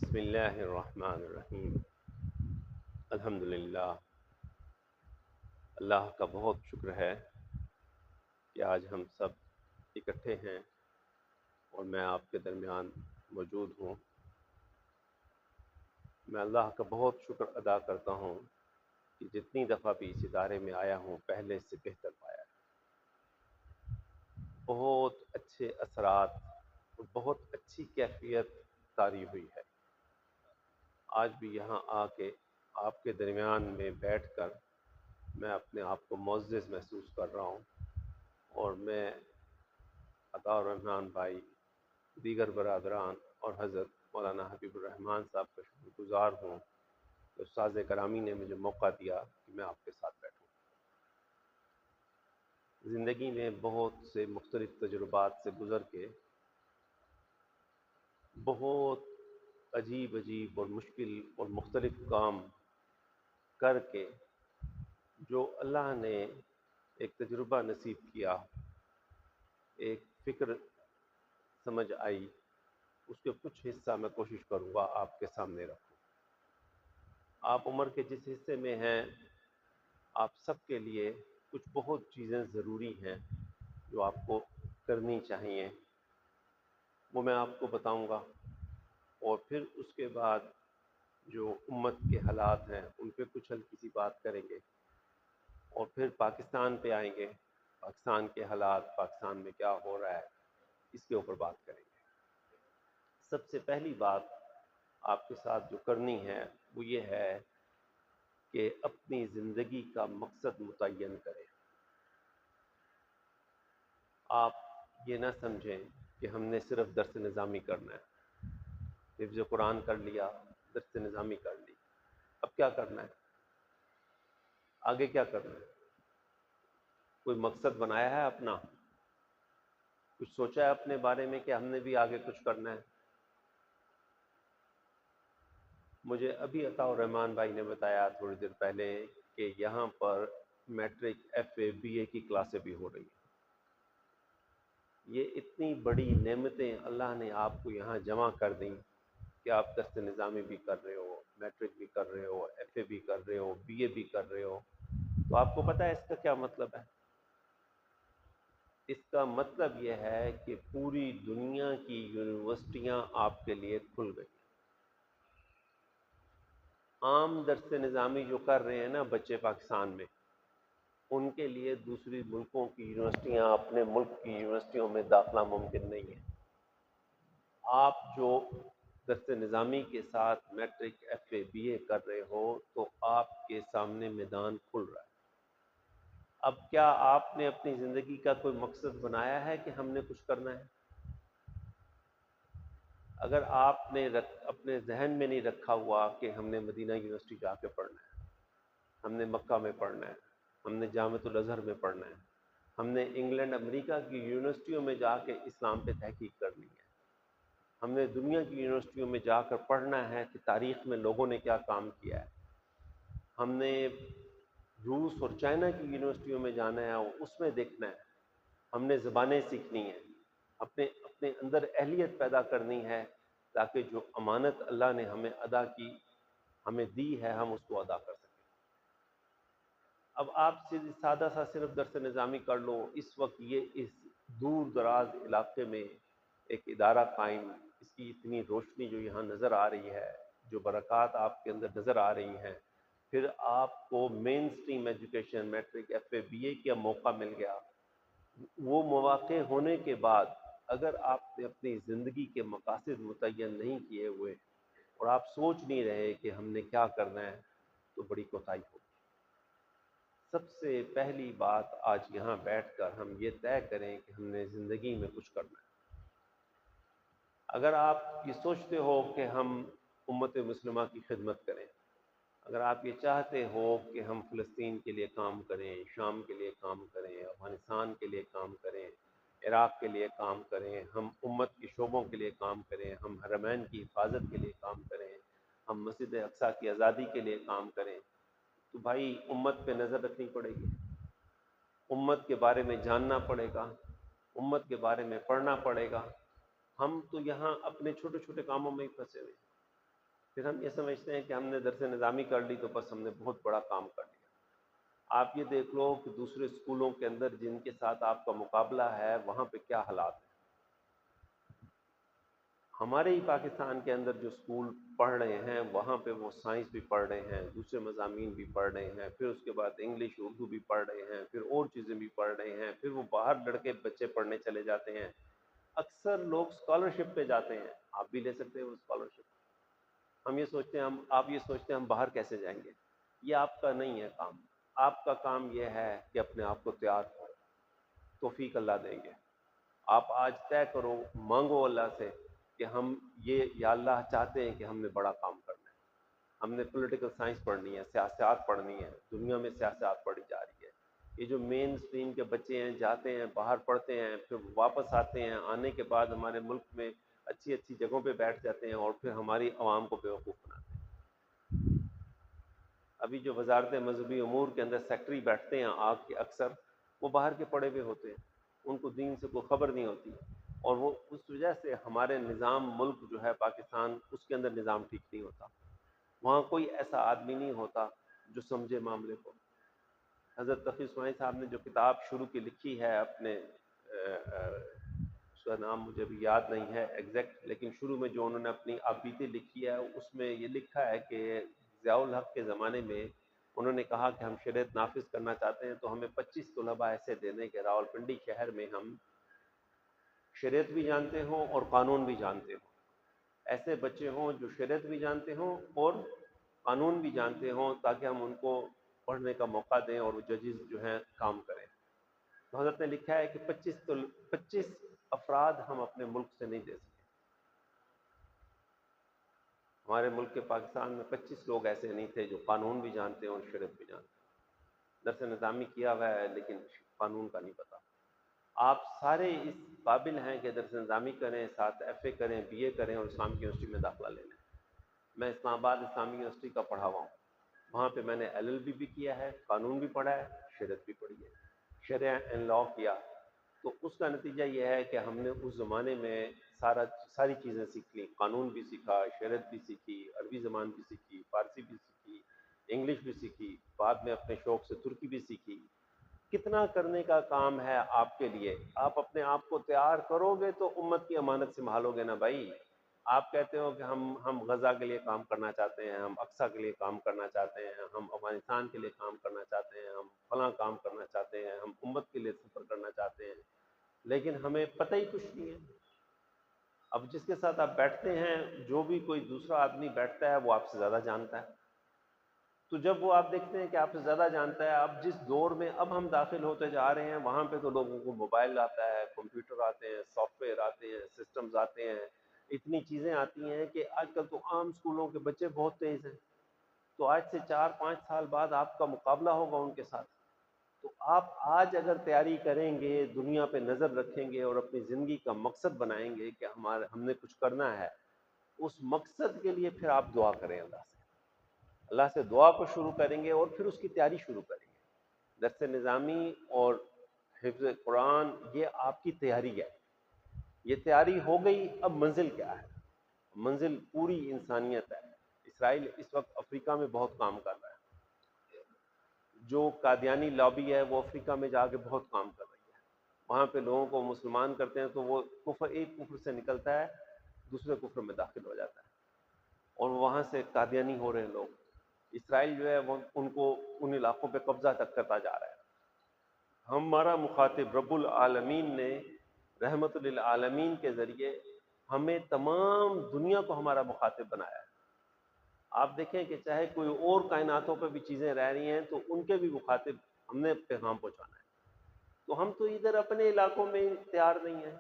بسم اللہ الرحمن الرحیم۔ الحمدللہ، اللہ کا بہت شکر ہے کہ آج ہم سب اکٹھے ہیں اور میں آپ کے درمیان موجود ہوں۔ میں اللہ کا بہت شکر ادا کرتا ہوں کہ جتنی دفعہ بھی اس ادارے میں آیا ہوں پہلے سے بہتر پایا ہے۔ بہت اچھے اثرات اور بہت اچھی کیفیت طاری ہوئی ہے۔ آج بھی یہاں آ کے آپ کے درمیان میں بیٹھ کر میں اپنے آپ کو معزز محسوس کر رہا ہوں، اور میں عطا الرحمن بھائی، دیگر برادران اور حضرت مولانا حبیب الرحمن صاحب کا شکر گزار ہوں کہ استاذ کرامی نے مجھے موقع دیا کہ میں آپ کے ساتھ بیٹھوں۔ زندگی میں بہت سے مختلف تجربات سے گزر کے بہت عجیب عجیب اور مشکل اور مختلف کام کر کے جو اللہ نے ایک تجربہ نصیب کیا، ایک فکر سمجھ آئی، اس کے کچھ حصہ میں کوشش کروں گا آپ کے سامنے رکھوں۔ آپ عمر کے جس حصے میں ہیں، آپ سب کے لیے کچھ بہت چیزیں ضروری ہیں جو آپ کو کرنی چاہیے، وہ میں آپ کو بتاؤں گا، اور پھر اس کے بعد جو امت کے حالات ہیں ان پہ کچھ ہلکی سی بات کریں گے، اور پھر پاکستان پہ آئیں گے، پاکستان کے حالات، پاکستان میں کیا ہو رہا ہے، اس کے اوپر بات کریں گے۔ سب سے پہلی بات آپ کے ساتھ جو کرنی ہے وہ یہ ہے کہ اپنی زندگی کا مقصد متعین کریں۔ آپ یہ نہ سمجھیں کہ ہم نے صرف درس نظامی کرنا ہے، حفظ قرآن کر لیا، درس نظامی کر لی، اب کیا کرنا ہے، آگے کیا کرنا ہے؟ کوئی مقصد بنایا ہے اپنا؟ کچھ سوچا ہے اپنے بارے میں کہ ہم نے بھی آگے کچھ کرنا ہے؟ مجھے ابھی عطا الرحمن بھائی نے بتایا تھوڑی دیر پہلے کہ یہاں پر میٹرک، ایف اے، بی اے کی کلاسیں بھی ہو رہی ہیں۔ یہ اتنی بڑی نعمتیں اللہ نے آپ کو یہاں جمع کر دیں کہ آپ دست نظامی بھی کر رہے ہو، میٹرک بھی کر رہے ہو، ایف اے بھی کر رہے ہو، بی اے بھی کر رہے ہو۔ تو آپ کو پتہ ہے اس کا کیا مطلب ہے؟ اس کا مطلب یہ ہے کہ پوری دنیا کی یونیورسٹیاں آپ کے لیے کھل گئی۔ عام درس نظامی جو کر رہے ہیں نا بچے پاکستان میں، ان کے لیے دوسری ملکوں کی یونیورسٹیاں، اپنے ملک کی یونیورسٹیوں میں داخلہ ممکن نہیں ہے۔ آپ جو درس نظامی کے ساتھ میٹرک، ایف اے، بی اے کر رہے ہو تو آپ کے سامنے میدان کھل رہا ہے۔ اب کیا آپ نے اپنی زندگی کا کوئی مقصد بنایا ہے کہ ہم نے کچھ کرنا ہے؟ اگر آپ نے اپنے ذہن میں نہیں رکھا ہوا کہ ہم نے مدینہ یونیورسٹی جا کے پڑھنا ہے، ہم نے مکہ میں پڑھنا ہے، ہم نے جامعۃ الازہر میں پڑھنا ہے، ہم نے انگلینڈ، امریکہ کی یونیورسٹیوں میں جا کے اسلام پہ تحقیق کرنی ہے، ہم نے دنیا کی یونیورسٹیوں میں جا کر پڑھنا ہے کہ تاریخ میں لوگوں نے کیا کام کیا ہے، ہم نے روس اور چائنا کی یونیورسٹیوں میں جانا ہے اور اس میں دیکھنا ہے، ہم نے زبانیں سیکھنی ہیں، اپنے اپنے اندر اہلیت پیدا کرنی ہے تاکہ جو امانت اللہ نے ہمیں ادا کی، ہمیں دی ہے، ہم اس کو ادا کر سکیں۔ اب آپ سادہ سا صرف درس نظامی کر لو، اس وقت یہ اس دور دراز علاقے میں ایک ادارہ قائم، اس کی اتنی روشنی جو یہاں نظر آ رہی ہے، جو برکات آپ کے اندر نظر آ رہی ہیں، پھر آپ کو main stream education, matric, F A, B A کا موقع مل گیا۔ وہ مواقع ہونے کے بعد اگر آپ نے اپنی زندگی کے مقاصد متعین نہیں کیے ہوئے اور آپ سوچ نہیں رہے کہ ہم نے کیا کرنا ہے، تو بڑی کوتاہی ہوگی۔ سب سے پہلی بات آج یہاں بیٹھ کر ہم یہ طے کریں کہ ہم نے زندگی میں کچھ کرنا ہے۔ اگر آپ یہ سوچتے ہو کہ ہم امت مسلمہ کی خدمت کریں، اگر آپ یہ چاہتے ہو کہ ہم فلسطین کے لیے کام کریں، شام کے لیے کام کریں، افغانستان کے لیے کام کریں، عراق کے لیے کام کریں، ہم امت کی شعبوں کے لیے کام کریں، ہم حرمین کی حفاظت کے لیے کام کریں، ہم مسجد اقصیٰ کی آزادی کے لیے کام کریں، تو بھائی امت پہ نظر رکھنی پڑے گی، امت کے بارے میں جاننا پڑے گا، امت کے بارے میں پڑھنا پڑے گا۔ ہم تو یہاں اپنے چھوٹے چھوٹے کاموں میں ہی پھنسے ہوئے ہیں۔ پھر ہم یہ سمجھتے ہیں کہ ہم نے درس نظامی کر لی تو بس ہم نے بہت بڑا کام کر لیا۔ آپ یہ دیکھ لو کہ دوسرے اسکولوں کے اندر جن کے ساتھ آپ کا مقابلہ ہے وہاں پہ کیا حالات ہیں۔ ہمارے ہی پاکستان کے اندر جو اسکول پڑھ رہے ہیں وہاں پہ وہ سائنس بھی پڑھ رہے ہیں، دوسرے مضامین بھی پڑھ رہے ہیں، پھر اس کے بعد انگلش اردو بھی پڑھ رہے ہیں، پھر اور چیزیں بھی پڑھ رہے ہیں، پھر وہ باہر لڑکے بچے پڑھنے چلے جاتے ہیں۔ اکثر لوگ اسکالرشپ پہ جاتے ہیں، آپ بھی لے سکتے ہیں وہ اسکالرشپ۔ ہم یہ سوچتے ہیں آپ یہ سوچتے ہیں ہم باہر کیسے جائیں گے۔ یہ آپ کا نہیں ہے کام، آپ کا کام یہ ہے کہ اپنے آپ کو تیار کرو، توفیق اللہ دیں گے۔ آپ آج طے کرو، مانگو اللہ سے کہ ہم یہ یا اللہ چاہتے ہیں کہ ہم نے بڑا کام کرنا ہے، ہم نے پولیٹیکل سائنس پڑھنی ہے، سیاست پڑھنی ہے، دنیا میں سیاست پڑھی جا رہی ہے۔ یہ جو مین اسٹریم کے بچے ہیں جاتے ہیں باہر پڑھتے ہیں، پھر واپس آتے ہیں، آنے کے بعد ہمارے ملک میں اچھی اچھی جگہوں پہ بیٹھ جاتے ہیں اور پھر ہماری عوام کو بیوقوف بناتے ہیں۔ ابھی جو وزارت مذہبی امور کے اندر سیکٹری بیٹھتے ہیں آپ کے، اکثر وہ باہر کے پڑھے ہوئے ہوتے ہیں، ان کو دین سے کوئی خبر نہیں ہوتی، اور وہ اس وجہ سے ہمارے نظام ملک جو ہے پاکستان، اس کے اندر نظام ٹھیک نہیں ہوتا۔ وہاں کوئی ایسا آدمی نہیں ہوتا جو سمجھے معاملے کو۔ حضرت تقی اسماعیل صاحب نے جو کتاب شروع کی لکھی ہے اپنے اس کا نام مجھے بھی یاد نہیں ہے ایگزیکٹ، لیکن شروع میں جو انہوں نے اپنی آبیتی لکھی ہے اس میں یہ لکھا ہے کہ ضیاء الحق کے زمانے میں انہوں نے کہا کہ ہم شریعت نافذ کرنا چاہتے ہیں تو ہمیں 25 طلباء ایسے دے دیں کہ راولپنڈی شہر میں ہم شریعت بھی جانتے ہوں اور قانون بھی جانتے ہوں، ایسے بچے ہوں جو شریعت بھی جانتے ہوں اور قانون بھی جانتے ہوں، تاکہ ہم ان کو پڑھنے کا موقع دیں اور وہ ججز جو ہیں کام کریں۔ تو حضرت نے لکھا ہے کہ 25 افراد ہم اپنے ملک سے نہیں دے سکتے۔ ہمارے ملک کے پاکستان میں 25 لوگ ایسے نہیں تھے جو قانون بھی جانتے ہیں اور شریعت بھی جانتے ہیں۔ درس نظامی کیا ہوا ہے لیکن قانون کا نہیں پتا۔ آپ سارے اس قابل ہیں کہ درس نظامی کریں، ساتھ ایف اے کریں، بی اے کریں اور اسلامک یونیورسٹی میں داخلہ لے لیں۔ میں اسلام آباد اسلامی یونیورسٹی کا پڑھا ہوا ہوں، وہاں پہ میں نے ایل ایل بی بھی کیا ہے، قانون بھی پڑھا ہے، شریعت بھی پڑھی ہے، شرع اینڈ لا کیا۔ تو اس کا نتیجہ یہ ہے کہ ہم نے اس زمانے میں ساری چیزیں سیکھ لیں، قانون بھی سیکھا، شریعت بھی سیکھی، عربی زبان بھی سیکھی، فارسی بھی سیکھی، انگلش بھی سیکھی، بعد میں اپنے شوق سے ترکی بھی سیکھی۔ کتنا کرنے کا کام ہے آپ کے لیے۔ آپ اپنے آپ کو تیار کرو گے تو امت کی امانت سنبھالو گے نا بھائی۔ آپ کہتے ہو کہ ہم غزہ کے لیے کام کرنا چاہتے ہیں، ہم اقصیٰ کے لیے کام کرنا چاہتے ہیں، ہم افغانستان کے لیے کام کرنا چاہتے ہیں، ہم فلاں کام کرنا چاہتے ہیں، ہم امت کے لیے سفر کرنا چاہتے ہیں، لیکن ہمیں پتہ ہی کچھ نہیں ہے۔ اب جس کے ساتھ آپ بیٹھتے ہیں، جو بھی کوئی دوسرا آدمی بیٹھتا ہے وہ آپ سے زیادہ جانتا ہے، تو جب وہ آپ دیکھتے ہیں کہ آپ سے زیادہ جانتا ہے، اب جس دور میں اب ہم داخل ہوتے جا رہے ہیں وہاں پہ تو لوگوں کو موبائل آتا ہے، کمپیوٹر آتے ہیں، سافٹ ویئر آتے ہیں، سسٹمز آتے ہیں، اتنی چیزیں آتی ہیں کہ آج کل تو عام اسکولوں کے بچے بہت تیز ہیں۔ تو آج سے 4-5 سال بعد آپ کا مقابلہ ہوگا ان کے ساتھ۔ تو آپ آج اگر تیاری کریں گے، دنیا پہ نظر رکھیں گے اور اپنی زندگی کا مقصد بنائیں گے کہ ہم نے کچھ کرنا ہے، اس مقصد کے لیے پھر آپ دعا کریں اللہ سے دعا کو شروع کریں گے اور پھر اس کی تیاری شروع کریں گے۔ درس نظامی اور حفظ قرآن یہ آپ کی تیاری ہے، یہ تیاری ہو گئی، اب منزل کیا ہے؟ منزل پوری انسانیت ہے۔ اسرائیل اس وقت افریقہ میں بہت کام کر رہا ہے، جو قادیانی لابی ہے وہ افریقہ میں جا کے بہت کام کر رہی ہے، وہاں پہ لوگوں کو مسلمان کرتے ہیں تو وہ ایک کفر سے نکلتا ہے دوسرے کفر میں داخل ہو جاتا ہے، اور وہاں سے قادیانی ہو رہے ہیں لوگ۔ اسرائیل جو ہے وہ ان کو ان علاقوں پہ قبضہ تک کرتا جا رہا ہے۔ ہمارا مخاطب رب العالمین نے رحمت للعالمین کے ذریعے ہمیں تمام دنیا کو ہمارا مخاطب بنایا ہے۔ آپ دیکھیں کہ چاہے کوئی اور کائناتوں پہ بھی چیزیں رہ رہی ہیں تو ان کے بھی مخاطب ہم نے پیغام پہنچانا ہے، تو ہم تو ادھر اپنے علاقوں میں تیار نہیں ہیں۔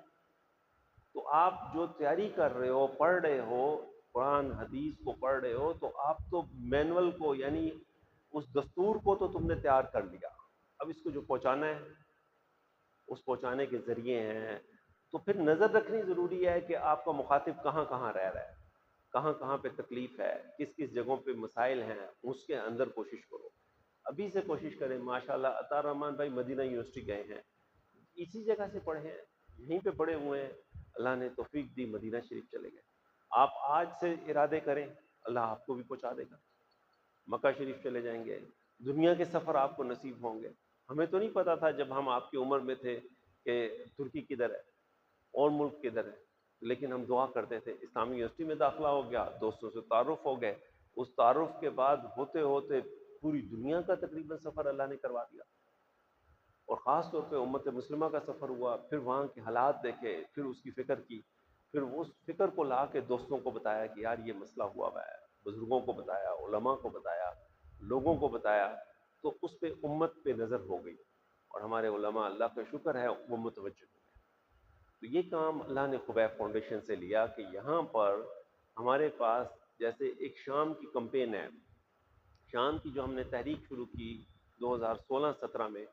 تو آپ جو تیاری کر رہے ہو، پڑھ رہے ہو، قرآن حدیث کو پڑھ رہے ہو، تو آپ تو مینول کو یعنی اس دستور کو تو تم نے تیار کر لیا، اب اس کو جو پہنچانا ہے اس پہنچانے کے ذریعے ہیں۔ تو پھر نظر رکھنی ضروری ہے کہ آپ کا مخاطب کہاں کہاں رہ رہا ہے، کہاں کہاں پہ تکلیف ہے، کس کس جگہوں پہ مسائل ہیں، اس کے اندر کوشش کرو، ابھی سے کوشش کریں۔ ماشاءاللہ عطا رحمان بھائی مدینہ یونیورسٹی گئے ہیں، اسی جگہ سے پڑھے ہیں، یہیں پہ پڑھے ہوئے ہیں، اللہ نے توفیق دی، مدینہ شریف چلے گئے۔ آپ آج سے ارادے کریں اللہ آپ کو بھی پہنچا دے گا، مکہ شریف چلے جائیں گے، دنیا کے سفر آپ کو نصیب ہوں گے۔ ہمیں تو نہیں پتا تھا جب ہم آپ کی عمر میں تھے کہ ترکی کدھر ہے اور ملک کدھر ہے، لیکن ہم دعا کرتے تھے۔ اسلامی یونیورسٹی میں داخلہ ہو گیا، دوستوں سے تعارف ہو گئے، اس تعارف کے بعد ہوتے ہوتے پوری دنیا کا تقریباً سفر اللہ نے کروا دیا، اور خاص طور پہ امت مسلمہ کا سفر ہوا، پھر وہاں کے حالات دیکھے، پھر اس کی فکر کی، پھر اس فکر کو لا کے دوستوں کو بتایا کہ یار یہ مسئلہ ہوا ہوا ہے، بزرگوں کو بتایا، علماء کو بتایا، لوگوں کو بتایا، تو اس پہ امت پہ نظر ہو گئی، اور ہمارے علماء اللہ کا شکر ہے وہ متوجہ ہو گئے۔ تو یہ کام اللہ نے خبیب فاؤنڈیشن سے لیا کہ یہاں پر ہمارے پاس جیسے ایک شام کی کمپین ہے، شام کی جو ہم نے تحریک شروع کی 2016-17 میں،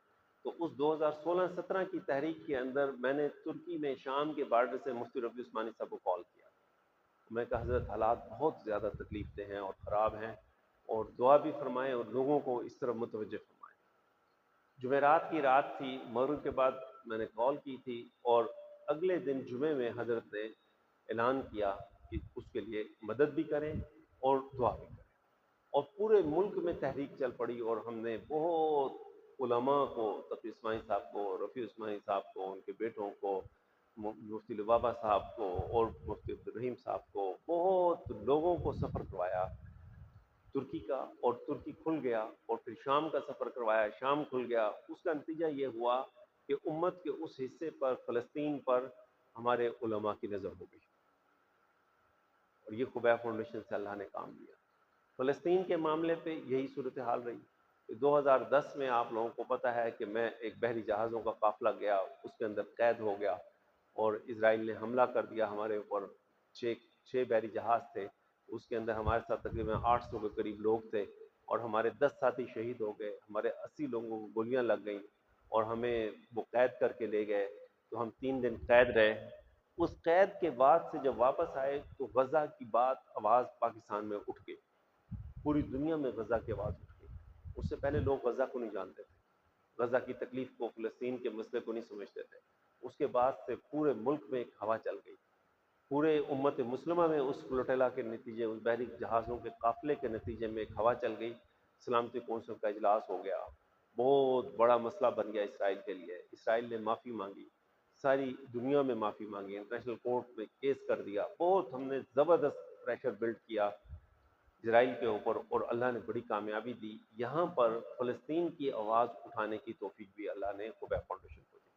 تو اس 2016-17 کی تحریک کے اندر میں نے ترکی میں شام کے بارڈر سے مفتی رفیع عثمانی صاحب کو کال کیا، میں کہا حضرت حالات بہت زیادہ تکلیف دہ ہیں اور خراب ہیں، اور دعا بھی فرمائیں اور لوگوں کو اس طرف متوجہ فرمائیں۔ جمعرات کی رات تھی، مغرب کے بعد میں نے کال کی تھی، اور اگلے دن جمعے میں حضرت نے اعلان کیا کہ اس کے لیے مدد بھی کریں اور دعا بھی کریں، اور پورے ملک میں تحریک چل پڑی، اور ہم نے بہت علماء کو، تقی اسماعیل صاحب کو، رفیع عثمانی صاحب کو، ان کے بیٹوں کو، مفتی لبابہ صاحب کو اور مفتی عبدالرحیم صاحب کو، بہت لوگوں کو سفر کروایا ترکی کا، اور ترکی کھل گیا، اور پھر شام کا سفر کروایا، شام کھل گیا۔ اس کا نتیجہ یہ ہوا کہ امت کے اس حصے پر، فلسطین پر، ہمارے علماء کی نظر ہو گئی، اور یہ خبیب فاؤنڈیشن سے اللہ نے کام لیا۔ فلسطین کے معاملے پہ یہی صورتحال رہی۔ 2010 میں آپ لوگوں کو پتہ ہے کہ میں ایک بحری جہازوں کا قافلہ گیا، اس کے اندر قید ہو گیا، اور اسرائیل نے حملہ کر دیا ہمارے اوپر۔ چھ بحری جہاز تھے، اس کے اندر ہمارے ساتھ تقریباً 800 کے قریب لوگ تھے، اور ہمارے 10 ساتھی شہید ہو گئے، ہمارے 80 لوگوں کو گولیاں لگ گئیں، اور ہمیں وہ قید کر کے لے گئے، تو ہم 3 دن قید رہے۔ اس قید کے بعد سے جب واپس آئے تو غزہ کی بات، آواز پاکستان میں اٹھ گئی، پوری دنیا میں غزہ کی آواز اٹھ گئی۔ اس سے پہلے لوگ غزہ کو نہیں جانتے تھے، غزہ کی تکلیف کو، فلسطین کے مسئلے کو نہیں سمجھتے تھے۔ اس کے بعد سے پورے ملک میں ایک ہوا چل گئی، پورے امت مسلمہ میں اس فلوٹیلا کے نتیجے، اس بحری جہازوں کے قافلے کے نتیجے میں ایک ہوا چل گئی۔ سلامتی کونسل کا اجلاس ہو گیا، بہت بڑا مسئلہ بن گیا اسرائیل کے لیے، اسرائیل نے معافی مانگی، ساری دنیا میں معافی مانگی، انٹرنیشنل کورٹ میں کیس کر دیا، بہت ہم نے زبردست پریشر بلڈ کیا اسرائیل کے اوپر، اور اللہ نے بڑی کامیابی دی۔ یہاں پر فلسطین کی آواز اٹھانے کی توفیق بھی اللہ نے خبیب فاؤنڈیشن کو دی۔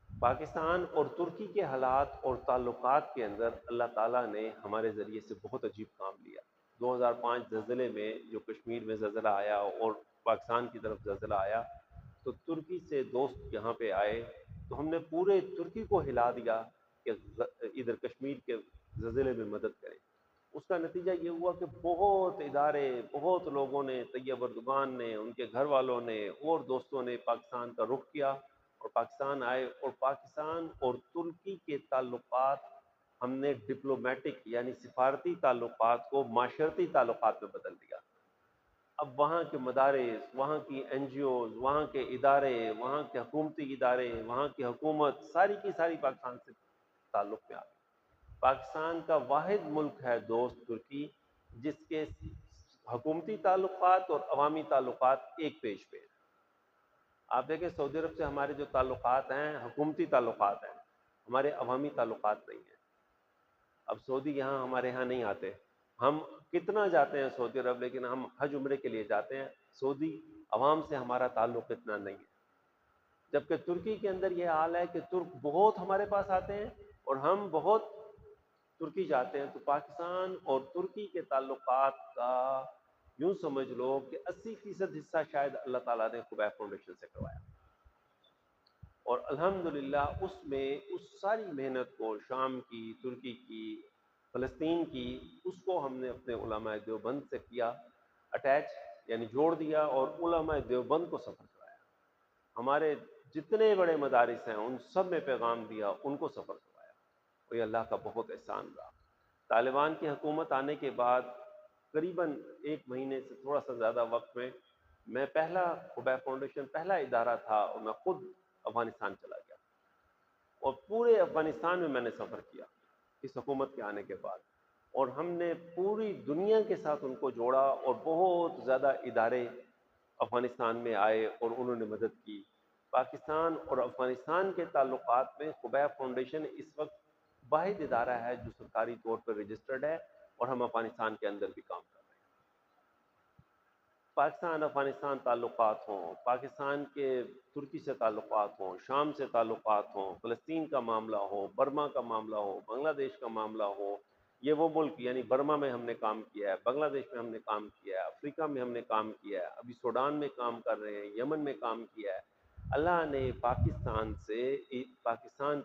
پاکستان اور ترکی کے حالات اور تعلقات کے اندر اللہ تعالیٰ نے ہمارے ذریعے سے بہت عجیب کام لیا۔ 2005 زلزلے میں جو کشمیر میں زلزلہ آیا اور پاکستان کی طرف زلزلہ آیا، تو ترکی سے دوست یہاں پہ آئے، تو ہم نے پورے ترکی کو ہلا دیا کہ ادھر کشمیر کے زلزلے میں مدد کریں۔ اس کا نتیجہ یہ ہوا کہ بہت ادارے، بہت لوگوں نے، طیب اردگان نے، ان کے گھر والوں نے اور دوستوں نے پاکستان کا رخ کیا اور پاکستان آئے، اور پاکستان اور ترکی کے تعلقات ہم نے ڈپلومیٹک یعنی سفارتی تعلقات کو معاشرتی تعلقات میں بدل دیا۔ اب وہاں کے مدارس، وہاں کی این جی اوز، وہاں کے ادارے، وہاں کے حکومتی ادارے، وہاں کی حکومت، ساری کی ساری پاکستان سے تعلق میں آ گئی۔ پاکستان کا واحد ملک ہے دوست ترکی جس کے حکومتی تعلقات اور عوامی تعلقات ایک پیج پہ ہیں۔ آپ دیکھیں سعودی عرب سے ہمارے جو تعلقات ہیں حکومتی تعلقات ہیں، ہمارے عوامی تعلقات نہیں ہیں۔ اب سعودی یہاں ہمارے یہاں نہیں آتے، ہم کتنا جاتے ہیں سعودی عرب، لیکن ہم حج عمرے کے لیے جاتے ہیں، سعودی عوام سے ہمارا تعلق اتنا نہیں ہے۔ جبکہ ترکی کے اندر یہ حال ہے کہ ترک بہت ہمارے پاس آتے ہیں اور ہم بہت ترکی جاتے ہیں۔ تو پاکستان اور ترکی کے تعلقات کا یوں سمجھ لو کہ 80% حصہ شاید اللہ تعالیٰ نے خبیب فاؤنڈیشن سے کروایا، اور الحمدللہ اس میں اس ساری محنت کو، شام کی، ترکی کی، فلسطین کی، اس کو ہم نے اپنے علماء دیوبند سے کیا اٹیچ، یعنی جوڑ دیا، اور علماء دیوبند کو سفر کرایا۔ ہمارے جتنے بڑے مدارس ہیں ان سب میں پیغام دیا، ان کو سفر کروایا، اور یہ اللہ کا بہت احسان رہا۔ طالبان کی حکومت آنے کے بعد قریباً 1 مہینے سے تھوڑا سا زیادہ وقت میں پہلا خبیب فاؤنڈیشن پہلا ادارہ تھا، اور میں خود افغانستان چلا گیا، اور پورے افغانستان میں نے سفر کیا اس حکومت کے آنے کے بعد، اور ہم نے پوری دنیا کے ساتھ ان کو جوڑا، اور بہت زیادہ ادارے افغانستان میں آئے اور انہوں نے مدد کی۔ پاکستان اور افغانستان کے تعلقات میں خبیب فاؤنڈیشن اس وقت واحد ادارہ ہے جو سرکاری طور پر رجسٹرڈ ہے، اور ہم افغانستان کے اندر بھی کام کر رہے ہیں۔ پاکستان افغانستان تعلقات ہوں، پاکستان کے ترکی سے تعلقات ہوں، شام سے تعلقات ہوں، فلسطین کا معاملہ ہو، برما کا معاملہ ہو، بنگلہ دیش کا معاملہ ہو، یہ وہ ملک یعنی برما میں ہم نے کام کیا ہے، بنگلہ دیش میں ہم نے کام کیا ہے، افریقہ میں ہم نے کام کیا ہے، ابھی سوڈان میں کام کر رہے ہیں، یمن میں کام کیا ہے۔ اللہ نے پاکستان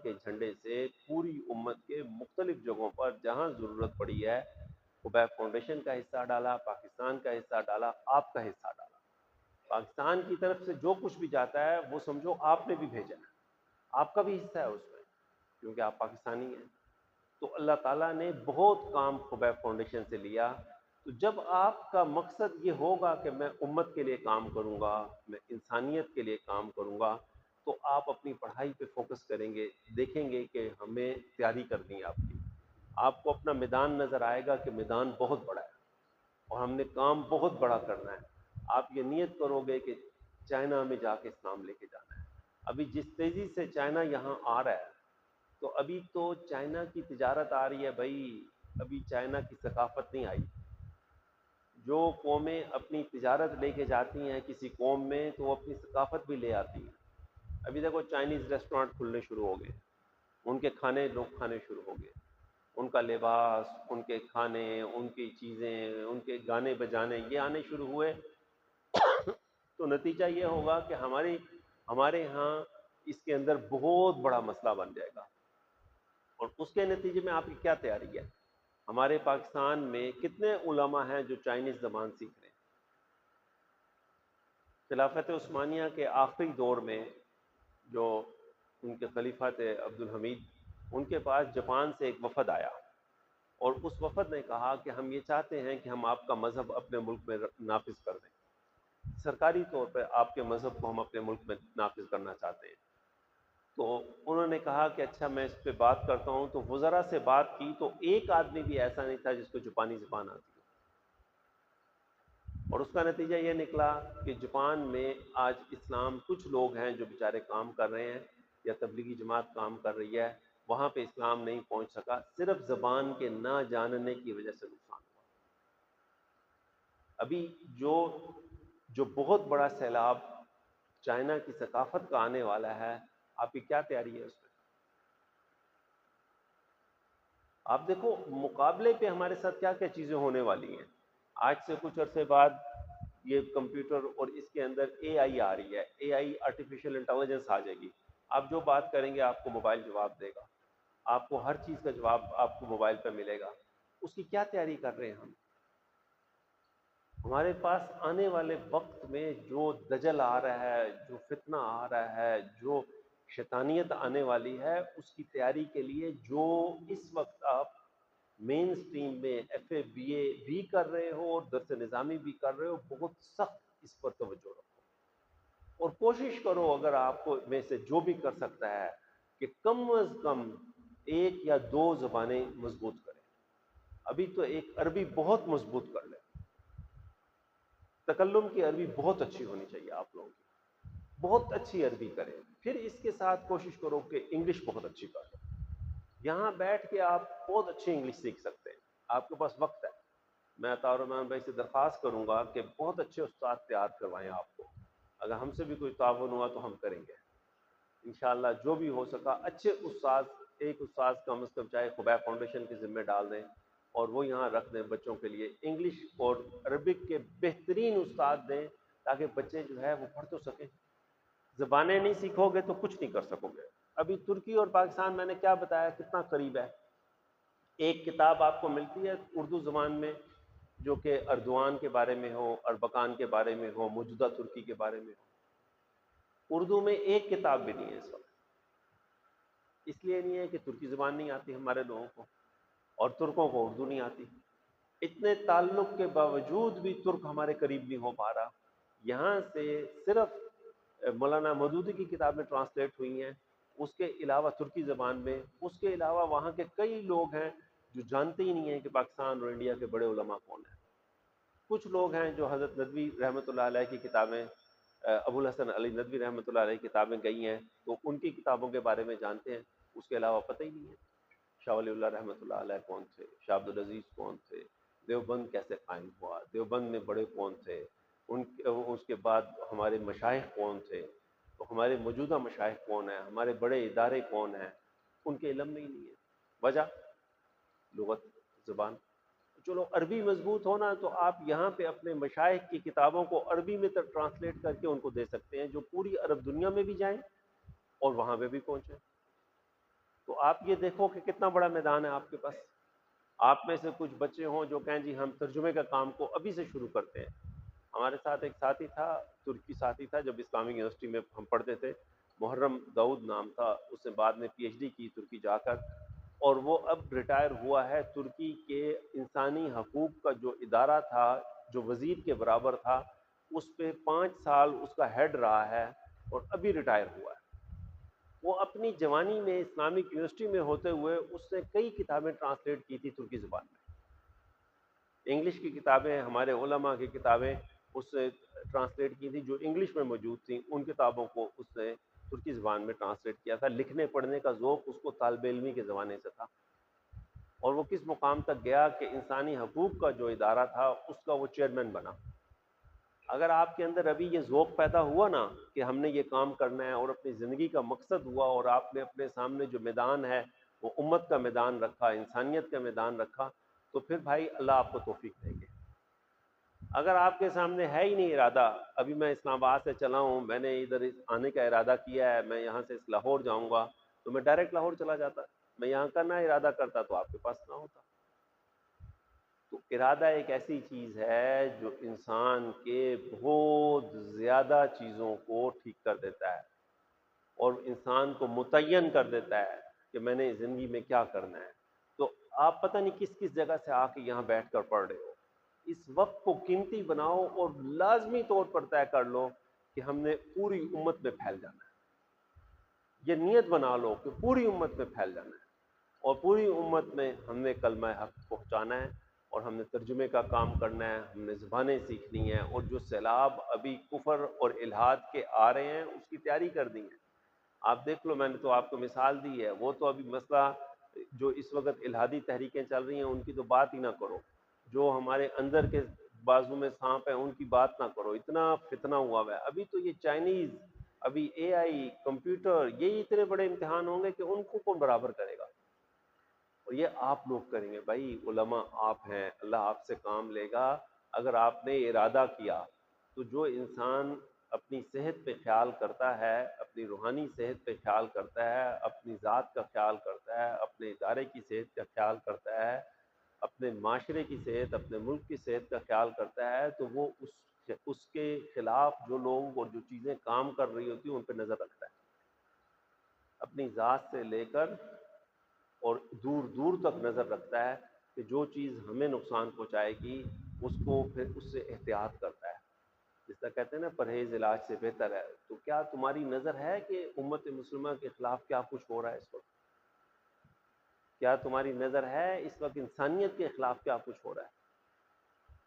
کے جھنڈے سے پوری امت کے مختلف جگہوں پر جہاں ضرورت پڑی ہے، خبیب فاؤنڈیشن کا حصہ ڈالا، پاکستان کا حصہ ڈالا، آپ کا حصہ ڈالا۔ پاکستان کی طرف سے جو کچھ بھی جاتا ہے وہ سمجھو آپ نے بھی بھیجا ہے، آپ کا بھی حصہ ہے اس میں، کیونکہ آپ پاکستانی ہیں۔ تو اللہ تعالیٰ نے بہت کام خبیب فاؤنڈیشن سے لیا۔ تو جب آپ کا مقصد یہ ہوگا کہ میں امت کے لیے کام کروں گا، میں انسانیت کے لیے کام کروں گا، تو آپ اپنی پڑھائی پہ فوکس کریں گے، دیکھیں گے کہ ہمیں تیاری کرنی ہے آپ کی، آپ کو اپنا میدان نظر آئے گا کہ میدان بہت بڑا ہے اور ہم نے کام بہت بڑا کرنا ہے۔ آپ یہ نیت کرو گے کہ چائنا میں جا کے اسلام لے کے جانا ہے۔ ابھی جس تیزی سے چائنا یہاں آ رہا ہے، تو ابھی تو چائنا کی تجارت آ رہی ہے بھائی، ابھی چائنا کی ثقافت نہیں آئی۔ جو قومیں اپنی تجارت لے کے جاتی ہیں کسی قوم میں، تو وہ اپنی ثقافت بھی لے آتی ہیں۔ ابھی دیکھو چائنیز ریسٹورانٹ کھلنے شروع ہو گئے، ان کے کھانے لوگ کھانے شروع ہو گئے، ان کا لباس، ان کے کھانے، ان کی چیزیں، ان کے گانے بجانے یہ آنے شروع ہوئے۔ تو نتیجہ یہ ہوگا کہ ہمارے ہاں اس کے اندر بہت بڑا مسئلہ بن جائے گا، اور اس کے نتیجے میں آپ کی کیا تیاری ہے؟ ہمارے پاکستان میں کتنے علماء ہیں جو چائنیز زبان سیکھ رہے ہیں؟ خلافت عثمانیہ کے آخری دور میں جو ان کے خلیفہ تھے عبد الحمید، ان کے پاس جاپان سے ایک وفد آیا، اور اس وفد نے کہا کہ ہم یہ چاہتے ہیں کہ ہم آپ کا مذہب اپنے ملک میں نافذ کر دیں، سرکاری طور پہ آپ کے مذہب کو ہم اپنے ملک میں نافذ کرنا چاہتے ہیں۔ تو انہوں نے کہا کہ اچھا میں اس پہ بات کرتا ہوں۔ تو وزراء سے بات کی تو ایک آدمی بھی ایسا نہیں تھا جس کو جاپانی زبان آتی ہو، اور اس کا نتیجہ یہ نکلا کہ جاپان میں آج اسلام، کچھ لوگ ہیں جو بیچارے کام کر رہے ہیں یا تبلیغی جماعت کام کر رہی ہے، وہاں پہ اسلام نہیں پہنچ سکا، صرف زبان کے نہ جاننے کی وجہ سے نقصان ہوا۔ ابھی جو بہت بڑا سیلاب چائنا کی ثقافت کا آنے والا ہے، آپ کی کیا تیاری ہے اس میں؟ آپ دیکھو مقابلے پہ ہمارے ساتھ کیا کیا چیزیں ہونے والی ہیں۔ آج سے کچھ عرصے بعد یہ کمپیوٹر اور اس کے اندر اے آئی آ رہی ہے، اے آئی آرٹیفیشل انٹیلیجنس آ جائے گی۔ آپ جو بات کریں گے آپ کو موبائل جواب دے گا، آپ کو ہر چیز کا جواب آپ کو موبائل پہ ملے گا۔ اس کی کیا تیاری کر رہے ہیں ہم؟ ہمارے پاس آنے والے وقت میں جو دجل آ رہا ہے، جو فتنہ آ رہا ہے، جو شیطانیت آنے والی ہے، اس کی تیاری کے لیے جو اس وقت آپ مین اسٹریم میں ایف اے بی اے بھی کر رہے ہو اور درس نظامی بھی کر رہے ہو، بہت سخت اس پر توجہ رکھو، اور کوشش کرو اگر آپ کو میں سے جو بھی کر سکتا ہے کہ کم از کم ایک یا دو زبانیں مضبوط کریں۔ ابھی تو ایک عربی بہت مضبوط کر لیں، تکلم کی عربی بہت اچھی ہونی چاہیے آپ لوگوں کی، بہت اچھی عربی کریں۔ پھر اس کے ساتھ کوشش کرو کہ انگلش بہت اچھی کر لو۔ یہاں بیٹھ کے آپ بہت اچھی انگلش سیکھ سکتے ہیں، آپ کے پاس وقت ہے۔ میں عطاء الرحمن بھائی سے درخواست کروں گا کہ بہت اچھے استاد تیار کروائیں آپ کو، اگر ہم سے بھی کوئی تعاون ہوا تو ہم کریں گے انشاءاللہ، جو بھی ہو سکا۔ اچھے استاد، ایک استاد کم از کم چاہے خبیب فاؤنڈیشن کے ذمہ ڈال دیں اور وہ یہاں رکھ دیں بچوں کے لیے، انگلش اور عربک کے بہترین استاد دیں، تاکہ بچے جو ہے وہ پڑھ تو سکیں۔ زبانیں نہیں سیکھو گے تو کچھ نہیں کر سکو گے۔ ابھی ترکی اور پاکستان میں نے کیا بتایا کتنا قریب ہے۔ ایک کتاب آپ کو ملتی ہے اردو زبان میں جو کہ اردوان کے بارے میں ہو، اربکان کے بارے میں ہو، موجودہ ترکی کے بارے میں ہو۔ اردو میں ایک کتاب بھی نہیں ہے اس وقت، اس لیے نہیں ہے کہ ترکی زبان نہیں آتی ہمارے لوگوں کو، اور ترکوں کو اردو نہیں آتی۔ اتنے تعلق کے باوجود بھی ترک ہمارے قریب نہیں ہو پا رہا۔ یہاں سے صرف مولانا مودودی کی کتابیں ٹرانسلیٹ ہوئی ہیں، اس کے علاوہ ترکی زبان میں، اس کے علاوہ وہاں کے کئی لوگ ہیں جو جانتے ہی نہیں ہیں کہ پاکستان اور انڈیا کے بڑے علماء کون ہیں۔ کچھ لوگ ہیں جو حضرت ندوی رحمۃ اللہ علیہ کی کتابیں، ابو الحسن علی ندوی رحمۃ اللہ علیہ کی کتابیں گئی ہیں تو ان کی کتابوں کے بارے میں جانتے ہیں، اس کے علاوہ پتہ ہی نہیں ہے۔ شاہ ولی اللہ رحمۃ اللہ علیہ کون تھے، شاہ عبد العزیز کون تھے، دیوبند کیسے قائم ہوا، دیوبند میں بڑے کون تھے، اس کے بعد ہمارے مشائخ کون تھے، تو ہمارے موجودہ مشائخ کون ہیں، ہمارے بڑے ادارے کون ہیں، ان کے علم میں ہی نہیں ہے۔ وجہ لغت، زبان۔ چلو عربی مضبوط ہونا تو آپ یہاں پہ اپنے مشائخ کی کتابوں کو عربی میں ٹرانسلیٹ کر کے ان کو دے سکتے ہیں، جو پوری عرب دنیا میں بھی جائیں اور وہاں پہ بھی پہنچیں۔ تو آپ یہ دیکھو کہ کتنا بڑا میدان ہے آپ کے پاس۔ آپ میں سے کچھ بچے ہوں جو کہیں جی ہم ترجمے کا کام کو ابھی سے شروع کرتے ہیں۔ ہمارے ساتھ ایک ساتھی تھا، ترکی ساتھی تھا، جب اسلامک یونیورسٹی میں ہم پڑھتے تھے، محرم داؤد نام تھا، اس نے بعد میں پی ایچ ڈی کی ترکی جا کر، اور وہ اب ریٹائر ہوا ہے۔ ترکی کے انسانی حقوق کا جو ادارہ تھا، جو وزیر کے برابر تھا، اس پہ 5 سال اس کا ہیڈ رہا ہے اور ابھی ریٹائر ہوا ہے۔ وہ اپنی جوانی میں اسلامک یونیورسٹی میں ہوتے ہوئے اس نے کئی کتابیں ٹرانسلیٹ کی تھی ترکی زبان میں۔ انگلش کی کتابیں، ہمارے علماء کی کتابیں اس نے ٹرانسلیٹ کی تھی، جو انگلش میں موجود تھیں ان کتابوں کو اس نے ترکی زبان میں ٹرانسلیٹ کیا تھا۔ لکھنے پڑھنے کا ذوق اس کو طالب علمی کے زمانے سے تھا، اور وہ کس مقام تک گیا کہ انسانی حقوق کا جو ادارہ تھا اس کا وہ چیئرمین بنا۔ اگر آپ کے اندر ابھی یہ ذوق پیدا ہوا نا کہ ہم نے یہ کام کرنا ہے اور اپنی زندگی کا مقصد ہوا، اور آپ نے اپنے سامنے جو میدان ہے وہ امت کا میدان رکھا، انسانیت کا میدان رکھا، تو پھر بھائی اللہ آپ کو توفیق دیں گے۔ اگر آپ کے سامنے ہے ہی نہیں ارادہ، ابھی میں اسلام آباد سے چلا ہوں، میں نے ادھر آنے کا ارادہ کیا ہے، میں یہاں سے لاہور جاؤں گا، تو میں ڈائریکٹ لاہور چلا جاتا۔ میں یہاں کا نہ ارادہ کرتا تو آپ کے پاس نہ ہوتا۔ تو ارادہ ایک ایسی چیز ہے جو انسان کے بہت زیادہ چیزوں کو ٹھیک کر دیتا ہے، اور انسان کو متعین کر دیتا ہے کہ میں نے زندگی میں کیا کرنا ہے۔ تو آپ پتہ نہیں کس کس جگہ سے آ کے یہاں بیٹھ کر پڑھ رہے ہو، اس وقت کو قیمتی بناؤ اور لازمی طور پر طے کر لو کہ ہم نے پوری امت میں پھیل جانا ہے۔ یہ نیت بنا لو کہ پوری امت میں پھیل جانا ہے، اور پوری امت میں ہم نے کلمہ حق پہنچانا ہے، اور ہم نے ترجمے کا کام کرنا ہے، ہم نے زبانیں سیکھنی ہیں، اور جو سیلاب ابھی کفر اور الحاد کے آ رہے ہیں اس کی تیاری کرنی ہے۔ آپ دیکھ لو، میں نے تو آپ کو مثال دی ہے، وہ تو ابھی مسئلہ جو اس وقت الحادی تحریکیں چل رہی ہیں ان کی تو بات ہی نہ کرو، جو ہمارے اندر کے بازو میں سانپ ہیں ان کی بات نہ کرو، اتنا فتنہ ہوا ہوا ہے۔ ابھی تو یہ چائنیز، ابھی اے آئی، کمپیوٹر، یہی اتنے بڑے امتحان ہوں گے کہ ان کو کون برابر کرے گا، اور یہ آپ لوگ کریں گے۔ بھائی علماء آپ ہیں، اللہ آپ سے کام لے گا اگر آپ نے ارادہ کیا۔ تو جو انسان اپنی صحت پہ خیال کرتا ہے، اپنی روحانی صحت پہ خیال کرتا ہے، اپنی ذات کا خیال کرتا ہے، اپنے ادارے کی صحت کا خیال کرتا ہے، اپنے معاشرے کی صحت، اپنے ملک کی صحت کا خیال کرتا ہے، تو وہ اس کے خلاف جو لوگ اور جو چیزیں کام کر رہی ہوتی ہیں ان پہ نظر رکھتا ہے، اپنی ذات سے لے کر اور دور دور تک نظر رکھتا ہے کہ جو چیز ہمیں نقصان پہنچائے گی اس کو پھر اس سے احتیاط کرتا ہے۔ جس طرح کہتے ہیں نا پرہیز علاج سے بہتر ہے۔ تو کیا تمہاری نظر ہے کہ امت مسلمہ کے خلاف کیا کچھ ہو رہا ہے اس وقت؟ کیا تمہاری نظر ہے اس وقت انسانیت کے خلاف کیا کچھ ہو رہا ہے؟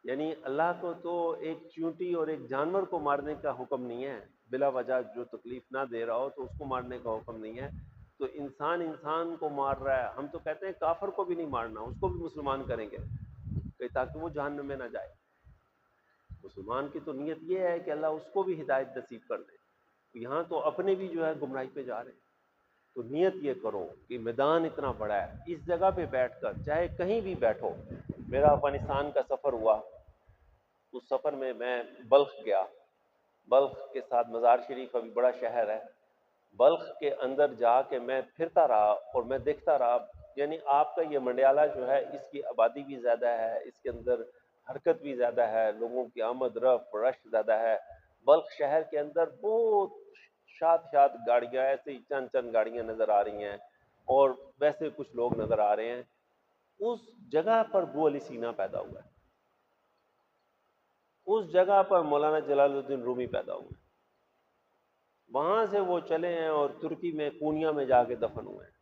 یعنی اللہ کو تو ایک چیونٹی اور ایک جانور کو مارنے کا حکم نہیں ہے، بلا وجہ جو تکلیف نہ دے رہا ہو تو اس کو مارنے کا حکم نہیں ہے۔ تو انسان انسان کو مار رہا ہے، ہم تو کہتے ہیں کافر کو بھی نہیں مارنا، اس کو بھی مسلمان کریں گے کہ تاکہ وہ جہنم میں نہ جائے۔ مسلمان کی تو نیت یہ ہے کہ اللہ اس کو بھی ہدایت نصیب کر دے۔ یہاں تو اپنے بھی جو ہے گمراہی پہ جا رہے ہیں۔ تو نیت یہ کرو کہ میدان اتنا بڑا ہے، اس جگہ پہ بیٹھ کر چاہے کہیں بھی بیٹھو۔ میرا افغانستان کا سفر ہوا، اس سفر میں بلخ گیا، بلخ کے ساتھ مزار شریف ابھی بڑا شہر ہے، بلخ کے اندر جا کے میں پھرتا رہا اور میں دیکھتا رہا، یعنی آپ کا یہ منڈیالہ جو ہے اس کی آبادی بھی زیادہ ہے، اس کے اندر حرکت بھی زیادہ ہے، لوگوں کی آمد رفت رش زیادہ ہے۔ بلخ شہر کے اندر بہت شاد شاد گاڑیاں، ایسے ہی چند چند گاڑیاں نظر آ رہی ہیں، اور ویسے کچھ لوگ نظر آ رہے ہیں۔ اس جگہ پر ابو علی سینا پیدا ہوا ہے، اس جگہ پر مولانا جلال الدین رومی پیدا ہوئے، وہاں سے وہ چلے ہیں اور ترکی میں کونیا میں جا کے دفن ہوئے ہیں۔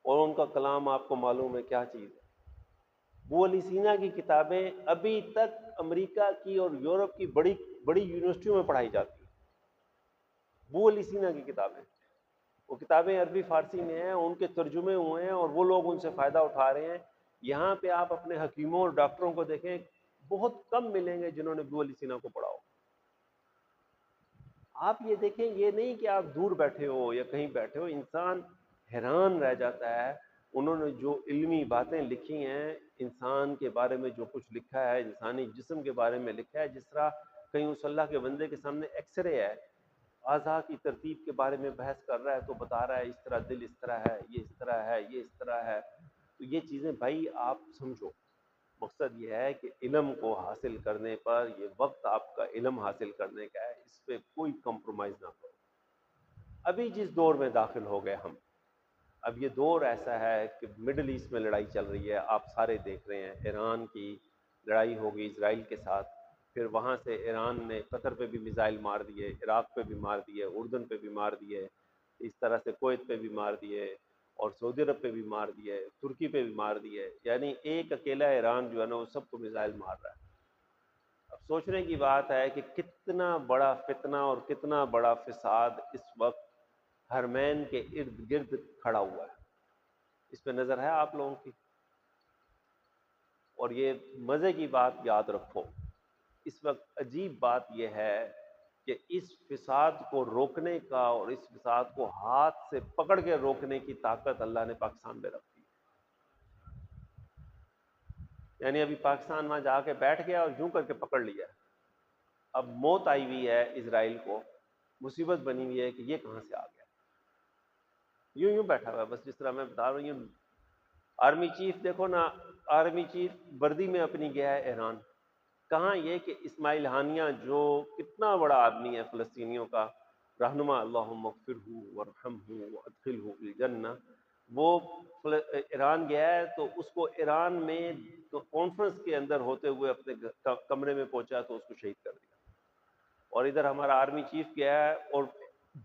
اور ان کا کلام آپ کو معلوم ہے کیا چیز ہے. ابو علی سینا کی کتابیں ابھی تک امریکہ کی اور یورپ کی بڑی بڑی یونیورسٹیوں میں پڑھائی جاتی ہیں. ابو علی سینا کی کتابیں، وہ کتابیں عربی فارسی میں ہیں، ان کے ترجمے ہوئے ہیں اور وہ لوگ ان سے فائدہ اٹھا رہے ہیں. یہاں پہ آپ اپنے حکیموں اور ڈاکٹروں کو دیکھیں، بہت کم ملیں گے جنہوں نے ابو علی سینا کو پڑھا ہو. آپ یہ دیکھیں، یہ نہیں کہ آپ دور بیٹھے ہو یا کہیں بیٹھے ہو، انسان حیران رہ جاتا ہے. انہوں نے جو علمی باتیں لکھی ہیں، انسان کے بارے میں جو کچھ لکھا ہے، انسانی جسم کے بارے میں لکھا ہے، جس طرح کہیں اس اللہ کے بندے کے سامنے ایکس رے ہے، اعضاء کی ترتیب کے بارے میں بحث کر رہا ہے تو بتا رہا ہے اس طرح دل اس طرح ہے، یہ اس طرح ہے، یہ اس طرح ہے. تو یہ چیزیں بھائی آپ سمجھو. مقصد یہ ہے کہ علم کو حاصل کرنے پر، یہ وقت آپ کا علم حاصل کرنے کا ہے، اس پہ کوئی کمپرومائز نہ کرو. ابھی جس دور میں داخل ہو گئے ہم، اب یہ دور ایسا ہے کہ مڈل ایسٹ میں لڑائی چل رہی ہے، آپ سارے دیکھ رہے ہیں. ایران کی لڑائی ہوگی اسرائیل کے ساتھ، پھر وہاں سے ایران نے قطر پہ بھی میزائل مار دیے، عراق پہ بھی مار دیے، اردن پہ بھی مار دیے، اس طرح سے کویت پہ بھی مار دیے، اور سعودی عرب پہ بھی مار دیے، ترکی پہ بھی مار دیے. یعنی ایک اکیلا ایران جو ہے نا وہ سب کو میزائل مار رہا ہے. اب سوچنے کی بات ہے کہ کتنا بڑا فتنہ اور کتنا بڑا فساد اس وقت حرمین کے ارد گرد کھڑا ہوا ہے. اس پہ نظر ہے آپ لوگوں کی؟ اور یہ مزے کی بات یاد رکھو، اس وقت عجیب بات یہ ہے کہ اس فساد کو روکنے کا اور اس فساد کو ہاتھ سے پکڑ کے روکنے کی طاقت اللہ نے پاکستان میں رکھی. یعنی ابھی پاکستان وہاں جا کے بیٹھ گیا اور یوں کر کے پکڑ لیا. اب موت آئی ہوئی ہے اسرائیل کو، مصیبت بنی ہوئی ہے کہ یہ کہاں سے آ گیا. یوں یوں بیٹھا ہوا ہے، بس جس طرح میں بتا رہا ہوں. یوں آرمی چیف دیکھو نا، آرمی چیف وردی میں اپنی گیا ہے ایران. کہاں یہ کہ اسماعیل ہانیہ جو کتنا بڑا آدمی ہے فلسطینیوں کا رہنما، اللہم اغفرہ وارحمہ وادخلہ الجنہ، وہ ایران گیا ہے تو اس کو ایران میں کانفرنس کے اندر ہوتے ہوئے اپنے کمرے میں پہنچا تو اس کو شہید کر دیا. اور ادھر ہمارا آرمی چیف گیا ہے اور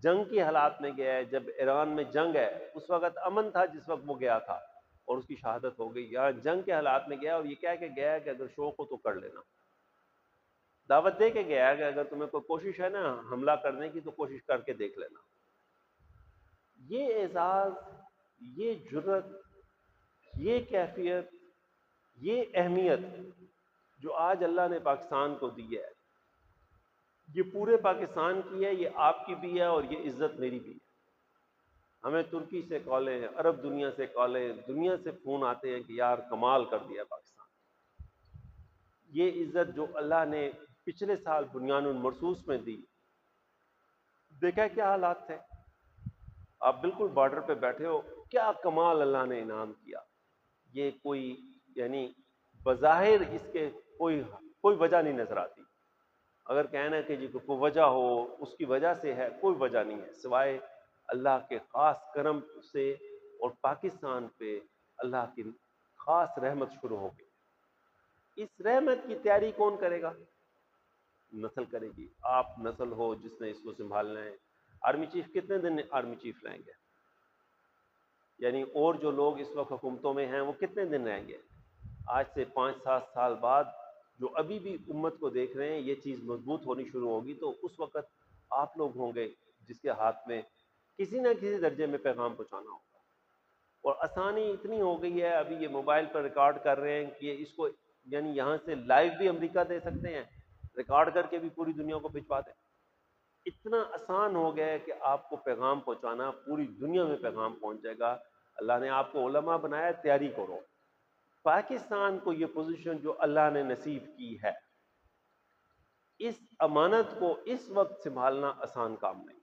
جنگ کے حالات میں گیا ہے. جب ایران میں جنگ ہے، اس وقت امن تھا جس وقت وہ گیا تھا، اور اس کی شہادت ہو گئی. یہاں جنگ کے حالات میں گیا اور یہ کہہ کے گیا ہے کہ اگر شوق ہو تو کر لینا. دعوت دے کے گیا ہے کہ اگر تمہیں کوئی کوشش ہے نا حملہ کرنے کی تو کوشش کر کے دیکھ لینا. یہ اعزاز، یہ جرت، یہ کیفیت، یہ اہمیت جو آج اللہ نے پاکستان کو دی ہے، یہ پورے پاکستان کی ہے، یہ آپ کی بھی ہے اور یہ عزت میری بھی ہے. ہمیں ترکی سے کالیں، عرب دنیا سے کالیں، دنیا سے فون آتے ہیں کہ یار کمال کر دیا پاکستان. یہ عزت جو اللہ نے پچھلے سال بنیان المرصوص میں دی، دیکھا کیا حالات تھے. آپ بالکل بارڈر پہ بیٹھے ہو، کیا کمال اللہ نے انعام کیا. یہ کوئی یعنی بظاہر اس کے کوئی وجہ نہیں نظر آتی. اگر کہنا کہ جی کوئی وجہ ہو، اس کی وجہ سے ہے، کوئی وجہ نہیں ہے سوائے اللہ کے خاص کرم سے. اور پاکستان پہ اللہ کی خاص رحمت شروع ہو گئی. اس رحمت کی تیاری کون کرے گا؟ نسل کرے گی. آپ نسل ہو جس نے اس کو سنبھالنا ہے. آرمی چیف کتنے دن آرمی چیف رہیں گے؟ یعنی اور جو لوگ اس وقت حکومتوں میں ہیں وہ کتنے دن رہیں گے؟ آج سے 5-7 سال بعد جو ابھی بھی امت کو دیکھ رہے ہیں، یہ چیز مضبوط ہونی شروع ہوگی تو اس وقت آپ لوگ ہوں گے جس کے ہاتھ میں کسی نہ کسی درجے میں پیغام پہنچانا ہوگا. اور آسانی اتنی ہو گئی ہے، ابھی یہ موبائل پر ریکارڈ کر رہے ہیں کہ اس کو یعنی یہاں سے لائیو بھی امریکہ دے سکتے ہیں، ریکارڈ کر کے بھی پوری دنیا کو بھجوا دیں. اتنا آسان ہو گیا ہے کہ آپ کو پیغام پہنچانا، پوری دنیا میں پیغام پہنچ جائے گا. اللہ نے آپ کو علماء بنایا، تیاری کرو. پاکستان کو یہ پوزیشن جو اللہ نے نصیب کی ہے، اس امانت کو اس وقت سنبھالنا آسان کام نہیں.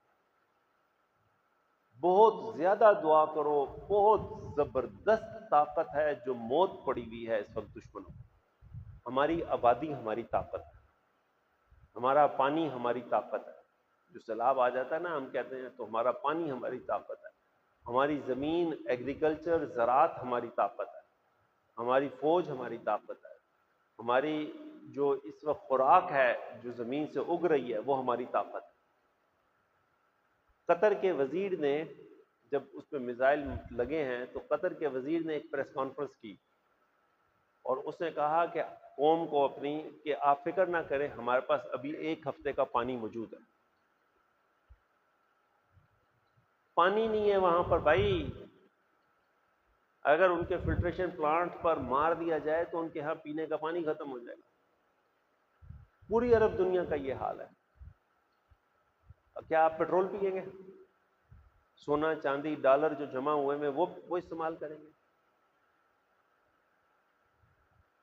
بہت زیادہ دعا کرو. بہت زبردست طاقت ہے جو موت پڑی ہوئی ہے اس وقت دشمنوں. ہماری آبادی ہماری طاقت ہے، ہمارا پانی ہماری طاقت ہے. جو سیلاب آ جاتا ہے نا، ہم کہتے ہیں تو ہمارا پانی ہماری طاقت ہے. ہماری زمین، ایگریکلچر، زراعت ہماری طاقت ہے. ہماری فوج ہماری طاقت ہے. ہماری جو اس وقت خوراک ہے جو زمین سے اگ رہی ہے وہ ہماری طاقت ہے. قطر کے وزیر نے جب اس پہ میزائل لگے ہیں تو قطر کے وزیر نے ایک پریس کانفرنس کی اور اس نے کہا کہ قوم کو اپنی کہ آپ فکر نہ کریں، ہمارے پاس ابھی 1 ہفتے کا پانی موجود ہے. پانی نہیں ہے وہاں پر بھائی. اگر ان کے فلٹریشن پلانٹ پر مار دیا جائے تو ان کے ہاں پینے کا پانی ختم ہو جائے گا. پوری عرب دنیا کا یہ حال ہے. کیا آپ پیٹرول پیئیں گے؟ سونا چاندی ڈالر جو جمع ہوئے میں وہ استعمال کریں گے؟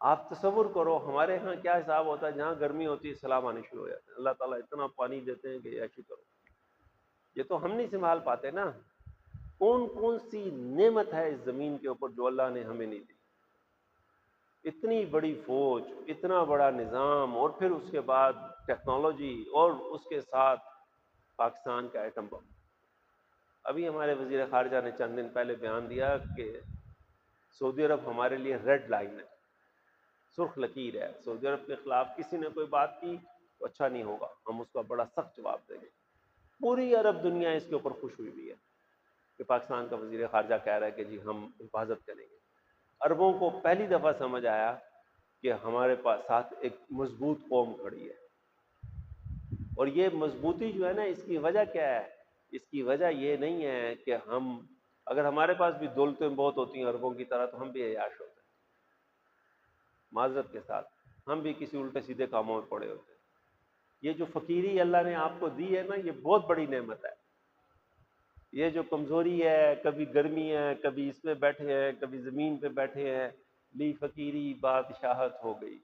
آپ تصور کرو ہمارے ہاں کیا حساب ہوتا ہے، جہاں گرمی ہوتی ہے سیلاب آنے شروع ہو جاتے ہیں. اللہ تعالیٰ اتنا پانی دیتے ہیں کہ ایسی کرو. یہ تو ہم نہیں سنبھال پاتے نا. کون کون سی نعمت ہے اس زمین کے اوپر جو اللہ نے ہمیں نہیں دی؟ اتنی بڑی فوج، اتنا بڑا نظام، اور پھر اس کے بعد ٹیکنالوجی، اور اس کے ساتھ پاکستان کا ایٹم بم. ابھی ہمارے وزیر خارجہ نے چند دن پہلے بیان دیا کہ سعودی عرب ہمارے لیے ریڈ لائن ہے، سرخ لکیر ہے. سعودی عرب کے خلاف کسی نے کوئی بات کی تو اچھا نہیں ہوگا، ہم اس کا بڑا سخت جواب دیں گے. پوری عرب دنیا اس کے اوپر خوش ہوئی ہوئی ہے کہ پاکستان کا وزیر خارجہ کہہ رہا ہے کہ جی ہم حفاظت کریں گے. عربوں کو پہلی دفعہ سمجھ آیا کہ ہمارے پاس ساتھ ایک مضبوط قوم کھڑی ہے. اور یہ مضبوطی جو ہے نا، اس کی وجہ کیا ہے؟ اس کی وجہ یہ نہیں ہے کہ ہم، اگر ہمارے پاس بھی دولتیں بہت ہوتی ہیں عربوں کی طرح تو ہم بھی عیاش ہوتے ہیں. معذرت کے ساتھ ہم بھی کسی الٹے سیدھے کاموں میں پڑے ہوتے ہیں. یہ جو فقیری اللہ نے آپ کو دی ہے نا، یہ بہت بڑی نعمت ہے. یہ جو کمزوری ہے، کبھی گرمی ہے، کبھی اس میں بیٹھے ہیں، کبھی زمین پہ بیٹھے ہیں، لی فقیری بادشاہت ہو گئی.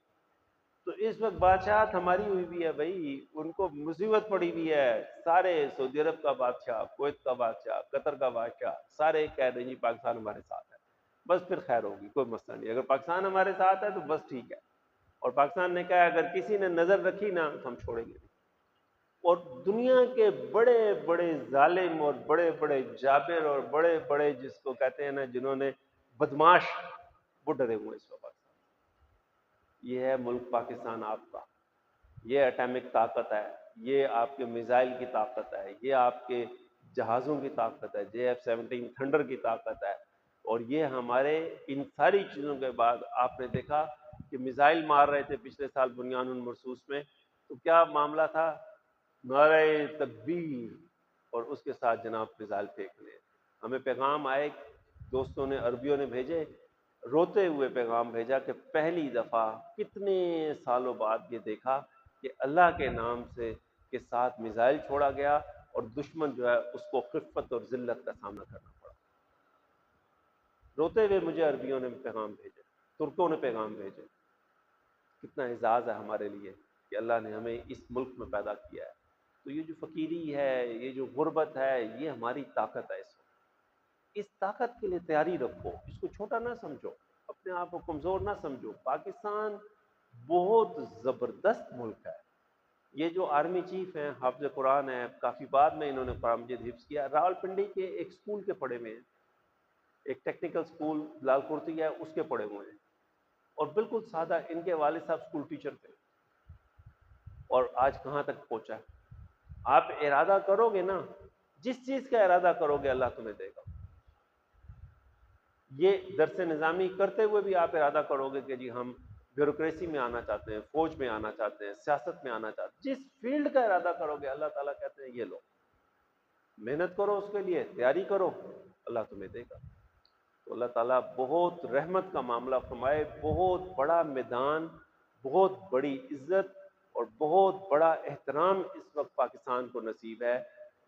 تو اس وقت بادشاہت ہماری ہوئی بھی ہے بھائی، ان کو مصیبت پڑی ہوئی ہے. سارے سعودی عرب کا بادشاہ، کویت کا بادشاہ، قطر کا بادشاہ، سارے کہہ رہے ہیں جی پاکستان ہمارے ساتھ ہے، بس پھر خیر ہوگی، کوئی مسئلہ نہیں. اگر پاکستان ہمارے ساتھ ہے تو بس ٹھیک ہے. اور پاکستان نے کہا اگر کسی نے نظر رکھی نا تو ہم چھوڑیں گے نہیں. اور دنیا کے بڑے بڑے ظالم اور بڑے بڑے جابر اور بڑے بڑے جس کو کہتے ہیں نا، جنہوں نے بدماش، وہ ڈرے ہوئے اس وقت. یہ ہے ملک پاکستان آپ کا. یہ ایٹمک طاقت ہے، یہ آپ کے میزائل کی طاقت ہے، یہ آپ کے جہازوں کی طاقت ہے، JF-17 تھنڈر کی طاقت ہے. اور یہ ہمارے ان ساری چیزوں کے بعد آپ نے دیکھا کہ میزائل مار رہے تھے پچھلے سال بنیان المرصوص میں، تو کیا معاملہ تھا؟ نعرہ تکبیر، اور اس کے ساتھ جناب میزائل پھینک لے. ہمیں پیغام آئے، دوستوں نے، عربیوں نے بھیجے، روتے ہوئے پیغام بھیجا کہ پہلی دفعہ کتنے سالوں بعد یہ دیکھا کہ اللہ کے نام سے کے ساتھ میزائل چھوڑا گیا اور دشمن جو ہے اس کو خفت اور ذلت کا سامنا کرنا پڑا. روتے ہوئے مجھے عربیوں نے پیغام بھیجے، ترکوں نے پیغام بھیجے. کتنا اعزاز ہے ہمارے لیے کہ اللہ نے ہمیں اس ملک میں پیدا کیا ہے. تو یہ جو فقیری ہے، یہ جو غربت ہے، یہ ہماری طاقت ہے. اس طاقت کے لیے تیاری رکھو، اس کو چھوٹا نہ سمجھو، اپنے آپ کو کمزور نہ سمجھو. پاکستان بہت زبردست ملک ہے. یہ جو آرمی چیف ہیں، حافظ قرآن ہے، کافی بعد میں انہوں نے قرآن مجید حفظ کیا. راولپنڈی کے ایک اسکول کے پڑھے ہوئے ہیں، ایک ٹیکنیکل اسکول لال کرتی ہے، اس کے پڑھے ہوئے ہیں. اور بالکل سادہ، ان کے والد صاحب اسکول ٹیچر تھے، اور آج کہاں تک پہنچا ہے. آپ ارادہ کرو گے نا، جس چیز کا ارادہ کرو گے اللہ تمہیں دے گا. یہ درس نظامی کرتے ہوئے بھی آپ ارادہ کرو گے کہ جی ہم بیوروکریسی میں آنا چاہتے ہیں، فوج میں آنا چاہتے ہیں، سیاست میں آنا چاہتے ہیں، جس فیلڈ کا ارادہ کرو گے اللہ تعالیٰ کہتے ہیں یہ لو، محنت کرو، اس کے لیے تیاری کرو، اللہ تمہیں دے گا. تو اللہ تعالیٰ بہت رحمت کا معاملہ فرمائے. بہت بڑا میدان، بہت بڑی عزت اور بہت بڑا احترام اس وقت پاکستان کو نصیب ہے،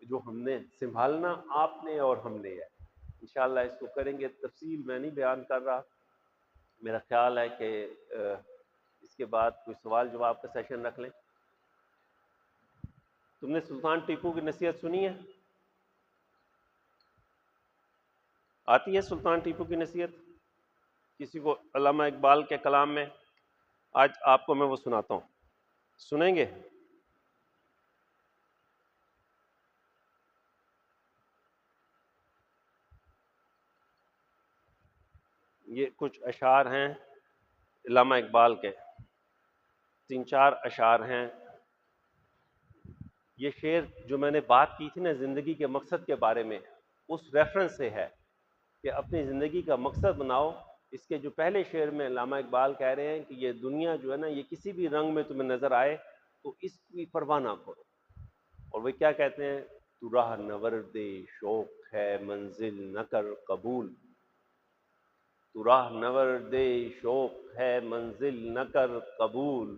جو ہم نے سنبھالنا آپ نے اور ہم نے ہے. انشاءاللہ اس کو کریں گے. تفصیل میں نہیں بیان کر رہا. میرا خیال ہے کہ اس کے بعد کوئی سوال جواب کا سیشن رکھ لیں. تم نے سلطان ٹیپو کی نصیحت سنی ہے؟ آتی ہے سلطان ٹیپو کی نصیحت کسی کو؟ علامہ اقبال کے کلام میں آج آپ کو میں وہ سناتا ہوں، سنیں گے؟ یہ کچھ اشعار ہیں علامہ اقبال کے، 3-4 اشعار ہیں. یہ شعر جو میں نے بات کی تھی نا زندگی کے مقصد کے بارے میں، اس ریفرنس سے ہے کہ اپنی زندگی کا مقصد بناؤ. اس کے جو پہلے شعر میں علامہ اقبال کہہ رہے ہیں کہ یہ دنیا جو ہے نا یہ کسی بھی رنگ میں تمہیں نظر آئے تو اس کی پرواہ نہ کرو. اور وہ کیا کہتے ہیں؟ تو راہ نورد شوق ہے منزل نہ کر قبول. تو راہ نورد شوق ہے منزل نہ کر قبول.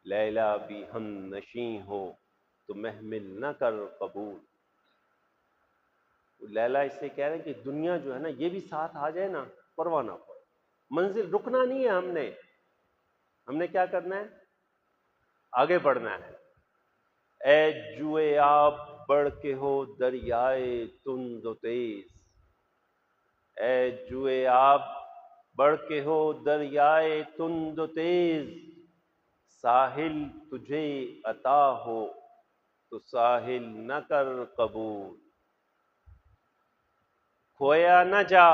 لیلا بھی ہم نشیں ہو تو محمل نہ کر قبول. لیلا اس سے کہہ رہے ہیں کہ دنیا جو ہے نا یہ بھی ساتھ آ جائے نا پرواہ نہ کرو. منزل رکنا نہیں ہے ہم نے کیا کرنا ہے؟ آگے بڑھنا ہے. اے جوئے آب بڑھ کے ہو دریائے تند و تیز. اے جوئے آب بڑھ کے ہو دریائے تند و تیز. ساحل تجھے عطا ہو تو ساحل نہ کر قبول. کھویا نہ جا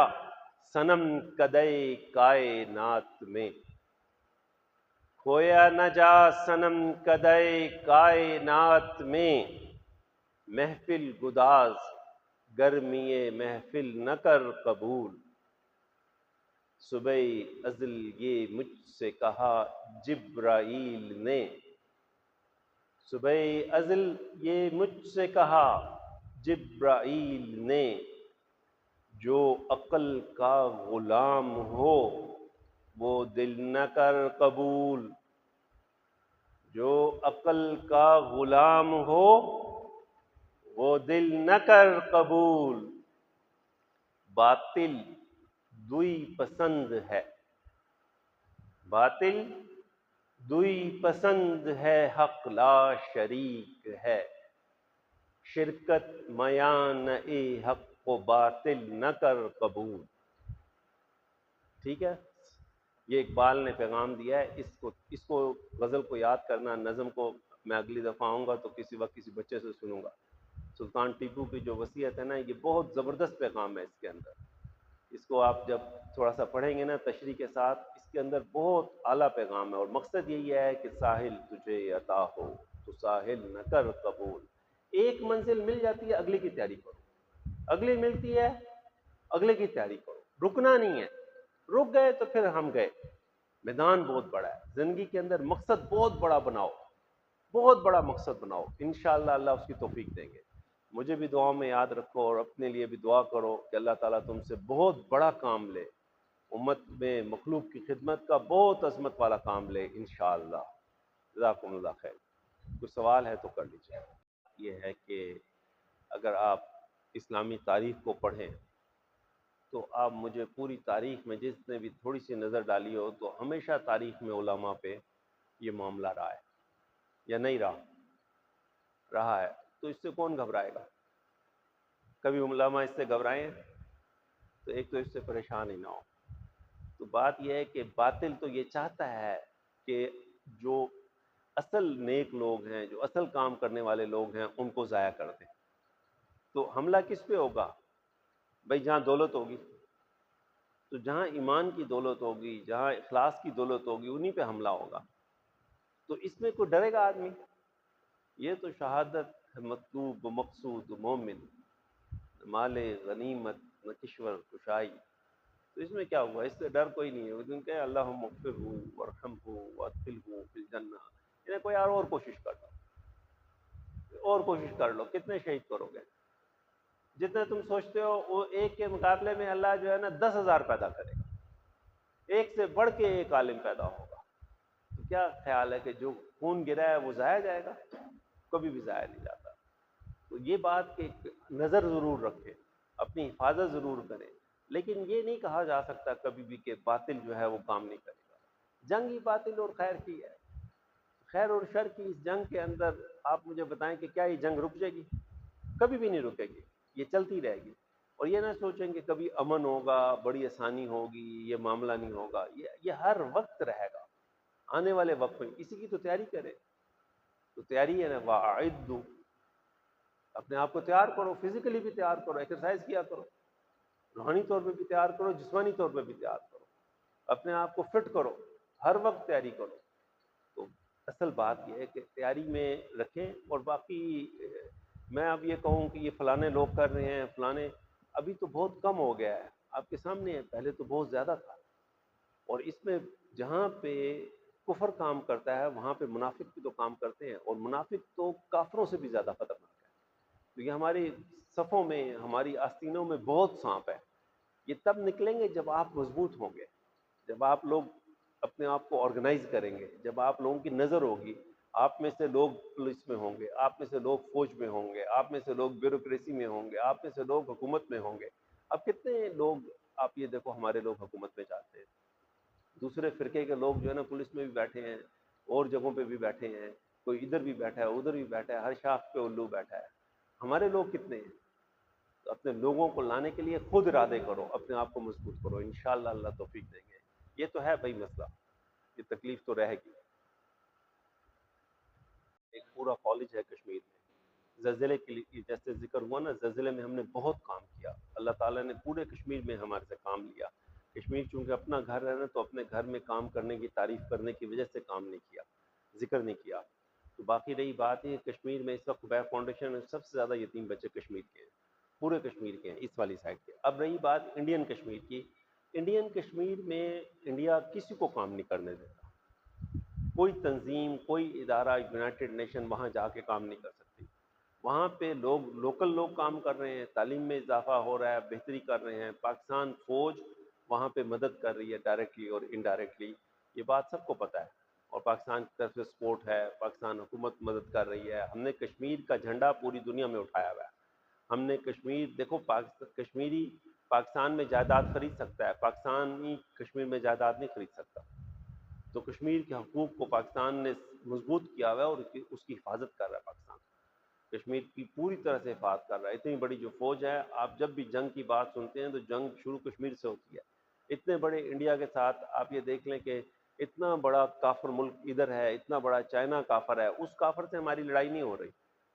صنم کدے کائنات میں. کھویا نہ جا صنم کدے کائنات میں. محفل گداز گرمی محفل نہ کر قبول. صبح ازل یہ مجھ سے کہا جبرائیل نے. صبح ازل یہ مجھ سے کہا جبرائیل نے. جو عقل کا غلام ہو وہ دل نہ کر قبول. جو عقل کا غلام ہو وہ دل نہ کر قبول. باطل دوئی پسند ہے. باطل دوئی پسند ہے حق لا شریک ہے. شرکت میان اے حق کو باطل نہ کر قبول. ٹھیک ہے، یہ اقبال نے پیغام دیا ہے. اس کو غزل کو یاد کرنا، نظم کو میں اگلی دفعہ آؤں گا تو کسی وقت کسی بچے سے سنوں گا. سلطان ٹیپو کی جو وصیت ہے نا یہ بہت زبردست پیغام ہے اس کے اندر. اس کو آپ جب تھوڑا سا پڑھیں گے نا تشریح کے ساتھ، اس کے اندر بہت اعلیٰ پیغام ہے. اور مقصد یہی ہے کہ ساحل تجھے عطا ہو تو ساحل نہ کر قبول. ایک منزل مل جاتی ہے اگلے کی تیاری کرو. اگلی ملتی ہے اگلے کی تیاری کرو. رکنا نہیں ہے. رک گئے تو پھر ہم گئے. میدان بہت بڑا ہے زندگی کے اندر. مقصد بہت بڑا بناؤ، بہت بڑا مقصد بناؤ. انشاءاللہ اللہ اس کی توفیق دیں گے. مجھے بھی دعاؤں میں یاد رکھو اور اپنے لیے بھی دعا کرو کہ اللہ تعالیٰ تم سے بہت بڑا کام لے. امت میں مخلوق کی خدمت کا بہت عظمت والا کام لے انشاءاللہ. جزاکم اللہ خیر. کوئی سوال ہے تو کر لیجیے. یہ ہے کہ اگر آپ اسلامی تاریخ کو پڑھیں تو آپ مجھے پوری تاریخ میں جس نے بھی تھوڑی سی نظر ڈالی ہو تو ہمیشہ تاریخ میں علماء پہ یہ معاملہ رہا ہے یا نہیں رہا ہے. تو اس سے کون گھبرائے گا؟ کبھی علماء اس سے گھبرائیں تو ایک تو اس سے پریشان ہی نہ ہو. تو بات یہ ہے کہ باطل تو یہ چاہتا ہے کہ جو اصل نیک لوگ ہیں، جو اصل کام کرنے والے لوگ ہیں، ان کو ضائع کر دیں. تو حملہ کس پہ ہوگا؟ بھئی جہاں دولت ہوگی، تو جہاں ایمان کی دولت ہوگی، جہاں اخلاص کی دولت ہوگی، انہی پہ حملہ ہوگا. تو اس میں کوئی ڈرے گا آدمی؟ یہ تو شہادت مطلوب و مقصود مومن، مال غنیمت نہ کشور کشائی. تو اس میں کیا ہوا؟ اس سے ڈر کوئی نہیں ہے. کیونکہ اللہم اغفرہ وارحمہ وادخلہ فی الجنہ. انہیں کوئی اور کوشش کر لو، اور کوشش کر لو. کتنے شہید کرو گے؟ جتنے تم سوچتے ہو وہ ایک کے مقابلے میں اللہ جو ہے نا 10,000 پیدا کرے گا. ایک سے بڑھ کے ایک عالم پیدا ہوگا. تو کیا خیال ہے کہ جو خون گرا ہے وہ ضائع جائے گا؟ کبھی بھی ضائع نہیں جاتا. تو یہ بات کہ نظر ضرور رکھیں، اپنی حفاظت ضرور کریں، لیکن یہ نہیں کہا جا سکتا کبھی بھی کہ باطل جو ہے وہ کام نہیں کرے گا. جنگ ہی باطل اور خیر کی ہے. خیر اور شر کی اس جنگ کے اندر آپ مجھے بتائیں کہ کیا یہ جنگ رک جائے گی؟ کبھی بھی نہیں رکے گی. یہ چلتی رہے گی. اور یہ نہ سوچیں کہ کبھی امن ہوگا، بڑی آسانی ہوگی، یہ معاملہ نہیں ہوگا. یہ ہر وقت رہے گا. آنے والے وقت میں اسی کی تو تیاری کریں. تو تیاری ہے نا، وَأَعِدُّوا، اپنے آپ کو تیار کرو. فزیکلی بھی تیار کرو، ایکسرسائز کیا کرو. روحانی طور پہ بھی تیار کرو، جسمانی طور پہ بھی تیار کرو. اپنے آپ کو فٹ کرو، ہر وقت تیاری کرو. تو اصل بات یہ ہے کہ تیاری میں رکھیں. اور باقی میں اب یہ کہوں کہ یہ فلانے لوگ کر رہے ہیں فلانے، ابھی تو بہت کم ہو گیا ہے، آپ کے سامنے ہے، پہلے تو بہت زیادہ تھا۔ اور اس میں جہاں پہ کفر کام کرتا ہے وہاں پہ منافق بھی تو کام کرتے ہیں، اور منافق تو کافروں سے بھی زیادہ خطرناک ہے، کیونکہ ہماری صفوں میں ہماری آستینوں میں بہت سانپ ہے۔ یہ تب نکلیں گے جب آپ مضبوط ہوں گے، جب آپ لوگ اپنے آپ کو آرگنائز کریں گے، جب آپ لوگوں کی نظر ہوگی، آپ میں سے لوگ پولیس میں ہوں گے، آپ میں سے لوگ فوج میں ہوں گے، آپ میں سے لوگ بیوروکریسی میں ہوں گے، آپ میں سے لوگ حکومت میں ہوں گے۔ اب کتنے لوگ، آپ یہ دیکھو ہمارے لوگ حکومت میں جاتے ہیں، دوسرے فرقے کے لوگ جو ہے نا پولیس میں بھی بیٹھے ہیں، اور جگہوں پہ بھی بیٹھے ہیں، کوئی ادھر بھی بیٹھا ہے ادھر بھی بیٹھا ہے، ہر شاخ پہ الو بیٹھا ہے۔ ہمارے لوگ کتنے ہیں؟ تو اپنے لوگوں کو لانے کے لیے خود ارادے کرو، اپنے آپ کو مضبوط کرو، انشاءاللہ اللہ توفیق دیں گے۔ یہ تو ہے بھائی مسئلہ، یہ تکلیف تو رہے گی۔ ایک پورا کالج ہے کشمیر میں زلزلے کے لیے، جیسے ذکر ہوا نا، زلزلے میں ہم نے بہت کام کیا، اللہ تعالیٰ نے پورے کشمیر میں ہمارے سے کام لیا۔ کشمیر چونکہ اپنا گھر ہے نا، تو اپنے گھر میں کام کرنے کی تعریف کرنے کی وجہ سے کام نہیں کیا، ذکر نہیں کیا۔ تو باقی رہی بات ہے، کشمیر میں اس وقت خبیب فاؤنڈیشن میں سب سے زیادہ یتیم بچے کشمیر کے ہیں، پورے کشمیر کے ہیں، اس والی سائڈ کے۔ اب رہی بات انڈین کشمیر کی، انڈین کشمیر میں انڈیا کسی کو کام نہیں کرنے دیتا، کوئی تنظیم کوئی ادارہ یونائٹڈ نیشن وہاں جا کے کام نہیں کر سکتی۔ وہاں پہ لوگ، لوکل لوگ کام کر رہے ہیں، تعلیم میں اضافہ ہو رہا ہے، بہتری کر رہے ہیں، پاکستان فوج وہاں پہ مدد کر رہی ہے ڈائریکٹلی اور انڈائریکٹلی، یہ بات سب کو پتہ ہے، اور پاکستان کی طرف سے سپورٹ ہے، پاکستان حکومت مدد کر رہی ہے۔ ہم نے کشمیر کا جھنڈا پوری دنیا میں اٹھایا ہوا ہے، ہم نے کشمیر دیکھو، کشمیری پاکستان میں جائیداد خرید سکتا ہے، پاکستانی کشمیر میں جائیداد نہیں خرید سکتا۔ تو کشمیر کے حقوق کو پاکستان نے مضبوط کیا ہوا ہے، اور اس کی حفاظت کر رہا ہے پاکستان، کشمیر کی پوری طرح سے حفاظت کر رہا ہے۔ اتنی بڑی جو فوج ہے، آپ جب بھی جنگ کی بات سنتے ہیں تو جنگ شروع کشمیر سے ہوتی ہے۔ اتنے بڑے انڈیا کے ساتھ آپ یہ دیکھ لیں کہ اتنا بڑا کافر ملک ادھر ہے، اتنا بڑا چائنا کافر ہے، اس کافر سے ہماری لڑائی نہیں ہو رہی،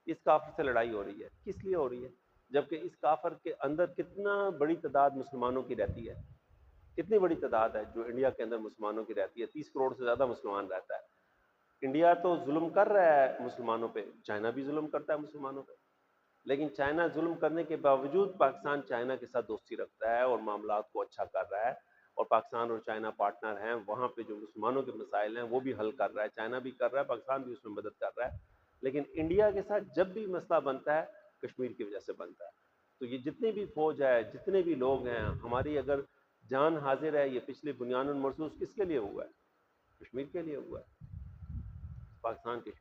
اس کافر سے لڑائی ہو رہی ہے۔ کس لیے ہو رہی ہے؟ جبکہ اس کافر کے اندر کتنا بڑی تعداد مسلمانوں کی رہتی ہے، کتنی بڑی تعداد ہے جو انڈیا کے اندر مسلمانوں کی رہتی ہے، 30 کروڑ سے زیادہ مسلمان رہتا ہے۔ انڈیا تو ظلم کر رہا ہے مسلمانوں پہ، چائنا بھی ظلم کرتا ہے مسلمانوں پہ، لیکن چائنا ظلم کرنے کے باوجود پاکستان چائنا کے ساتھ دوستی رکھتا ہے اور معاملات کو اچھا کر رہا ہے، اور پاکستان اور چائنا پارٹنر ہیں، وہاں پہ جو مسلمانوں کے مسائل ہیں وہ بھی حل کر رہا ہے، چائنا بھی کر رہا ہے، پاکستان بھی اس میں مدد کر رہا ہے۔ لیکن انڈیا کے ساتھ جب بھی مسئلہ بنتا ہے کشمیر کی وجہ سے بنتا ہے۔ تو یہ جتنی بھی فوج ہے، جتنے بھی لوگ ہیں، ہماری اگر جان حاضر ہے، یہ پچھلے بنیان المرصوص کس کے لیے ہوا ہے؟ کشمیر کے لیے ہوا ہے، پاکستان کے